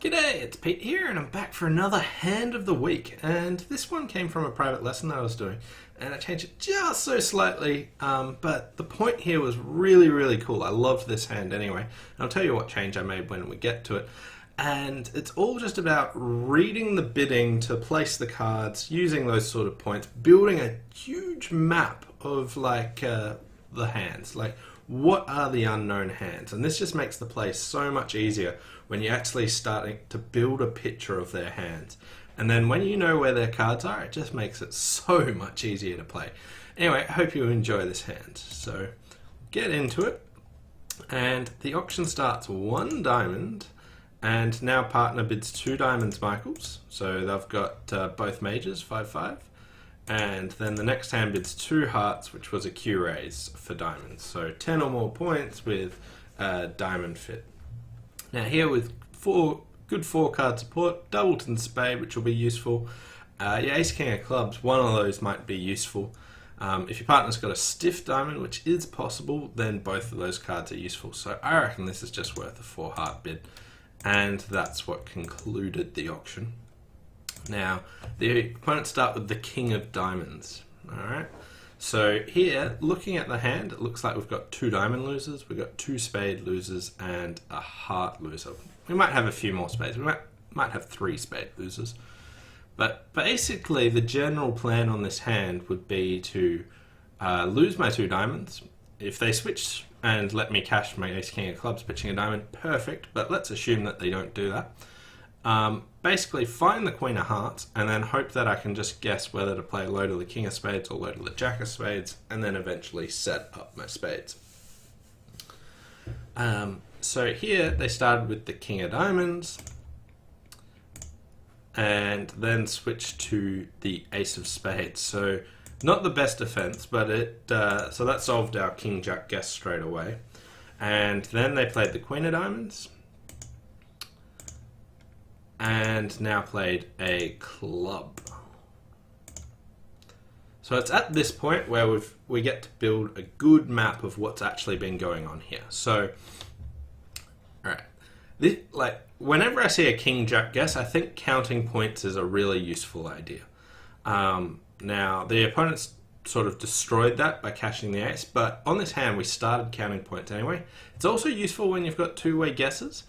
G'day, it's Pete here, and I'm back for another Hand of the Week. And this one came from a private lesson that I was doing, and I changed it just so slightly, but the point here was really cool. I loved this hand anyway, and I'll tell you what change I made when we get to it. And it's all just about reading the bidding to place the cards, using those sort of points, building a huge map of the hands, like what are the unknown hands, and this just makes the play so much easier when you're actually starting to build a picture of their hands. And then when you know where their cards are, it just makes it so much easier to play. Anyway, I hope you enjoy this hand. So get into it, and the auction starts 1 diamond, and now partner bids 2 diamonds Michaels, so they've got both majors 5-5. And then the next hand bids 2 hearts, which was a Q raise for diamonds. So 10 or more points with diamond fit. Now here with good 4 card support, Doubleton Spade, which will be useful. Your Ace King of Clubs, one of those might be useful. If your partner's got a stiff diamond, which is possible, then both of those cards are useful. So I reckon this is just worth a 4 heart bid. And that's what concluded the auction. Now, the opponents start with the King of Diamonds. Alright, so here, looking at the hand, it looks like we've got 2 diamond losers, we've got 2 spade losers, and a heart loser. We might have a few more spades, we might have 3 spade losers. But basically, the general plan on this hand would be to lose my 2 diamonds. If they switch and let me cash my Ace King of Clubs pitching a diamond, perfect, but let's assume that they don't do that. Basically find the Queen of Hearts and then hope that I can just guess whether to play low to the King of Spades or low to the Jack of Spades, and then eventually set up my spades. So here they started with the King of Diamonds and then switched to the Ace of Spades. So not the best defense, but so that solved our King Jack guess straight away. And then they played the Queen of Diamonds, and now played a club. So it's at this point where we get to build a good map of what's actually been going on here. So, alright, whenever I see a King Jack guess, I think counting points is a really useful idea. Now the opponents sort of destroyed that by cashing the ace, but on this hand we started counting points anyway. It's also useful when you've got two-way guesses.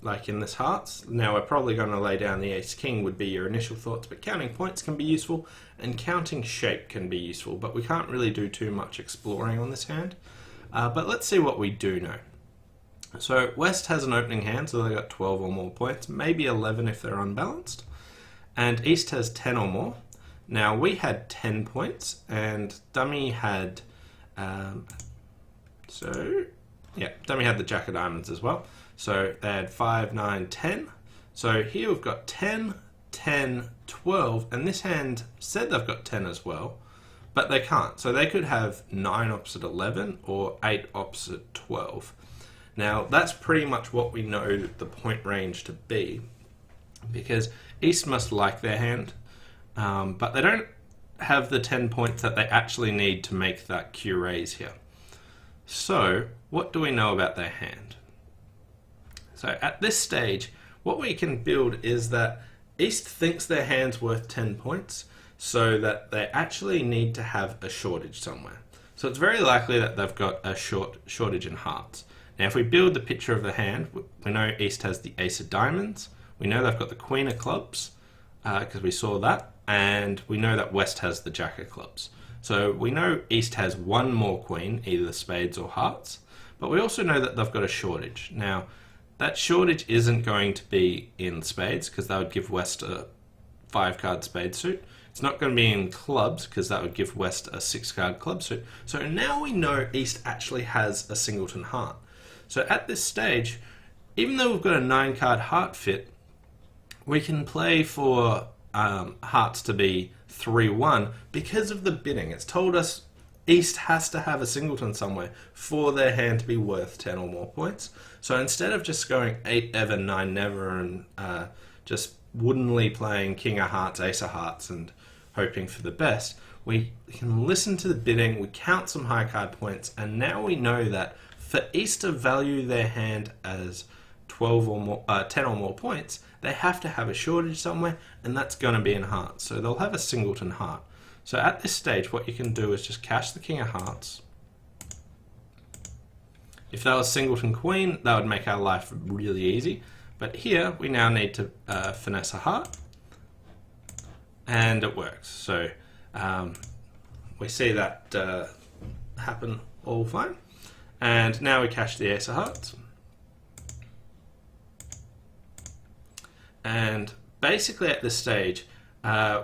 Like in this hearts. Now we're probably going to lay down the Ace King would be your initial thoughts, but counting points can be useful and counting shape can be useful, but we can't really do too much exploring on this hand. But let's see what we do know. So West has an opening hand, so they got 12 or more points, maybe 11 if they're unbalanced, and East has 10 or more. Now we had 10 points and Dummy had Dummy had the Jack of Diamonds as well. So they had 5, 9, 10. So here we've got 10, 10, 12, and this hand said they've got 10 as well, but they can't. So they could have 9 opposite 11 or 8 opposite 12. Now that's pretty much what we know the point range to be, because East must like their hand, but they don't have the 10 points that they actually need to make that Q raise here. So what do we know about their hand? So at this stage, what we can build is that East thinks their hand's worth 10 points, so that they actually need to have a shortage somewhere. So it's very likely that they've got a shortage in hearts. Now if we build the picture of the hand, we know East has the Ace of Diamonds, we know they've got the Queen of Clubs, because we saw that, and we know that West has the Jack of Clubs. So we know East has one more Queen, either spades or hearts, but we also know that they've got a shortage. Now, that shortage isn't going to be in spades, because that would give West a 5-card spade suit. It's not going to be in clubs, because that would give West a 6-card club suit. So now we know East actually has a singleton heart. So at this stage, even though we've got a 9-card heart fit, we can play for hearts to be 3-1 because of the bidding. It's told us East has to have a singleton somewhere for their hand to be worth 10 or more points. So instead of just going 8 ever, 9 never, and just woodenly playing King of Hearts, Ace of Hearts, and hoping for the best, we can listen to the bidding, we count some high card points, and now we know that for East to value their hand as 12 or more, 10 or more points, they have to have a shortage somewhere, and that's going to be in hearts. So they'll have a singleton heart. So at this stage, what you can do is just cash the king of hearts. If that was singleton queen, that would make our life really easy. But here, we now need to finesse a heart, and it works. So we see that happen all fine. And now we cash the ace of hearts. And basically at this stage,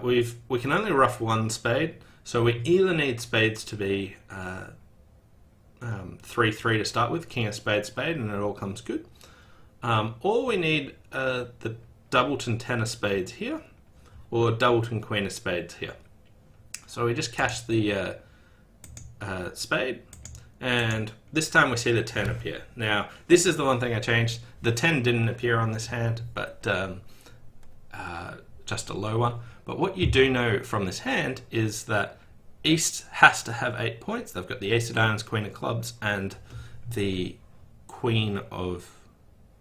we can only ruff one spade, so we either need spades to be 3-3 to start with, king of spade, spade, and it all comes good. Or we need the doubleton 10 of spades here, or doubleton queen of spades here. So we just cash the spade, and this time we see the 10 appear. Now, this is the one thing I changed. The 10 didn't appear on this hand, but just a low one. But what you do know from this hand is that East has to have 8 points. They've got the ace of diamonds, queen of clubs, and the queen of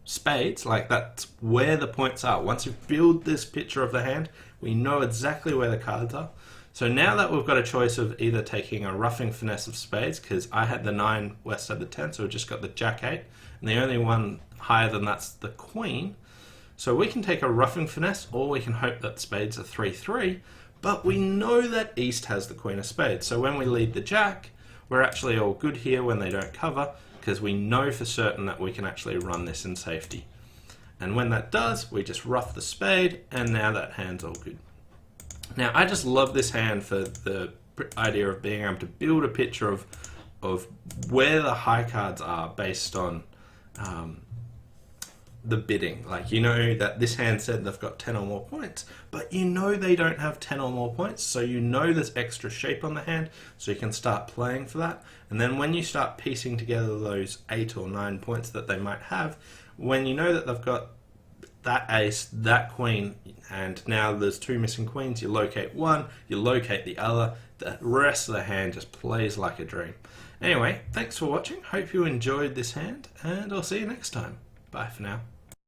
spades. Like, that's where the points are. Once you build this picture of the hand, we know exactly where the cards are. So now that we've got a choice of either taking a roughing finesse of spades, because I had the 9, West had the 10, so we've just got the jack 8, and the only one higher than that's the queen. So we can take a roughing finesse, or we can hope that spades are 3-3, but we know that East has the queen of spades. So when we lead the jack, we're actually all good here when they don't cover, because we know for certain that we can actually run this in safety. And when that does, we just rough the spade, and now that hand's all good. Now, I just love this hand for the idea of being able to build a picture of where the high cards are based on the bidding. Like, you know that this hand said they've got 10 or more points, but you know they don't have 10 or more points, so you know there's extra shape on the hand, so you can start playing for that. And then when you start piecing together those 8 or 9 points that they might have, when you know that they've got that ace, that queen, and now there's 2 missing queens, you locate one, you locate the other, the rest of the hand just plays like a dream. Anyway, thanks for watching, hope you enjoyed this hand, and I'll see you next time. Bye for now.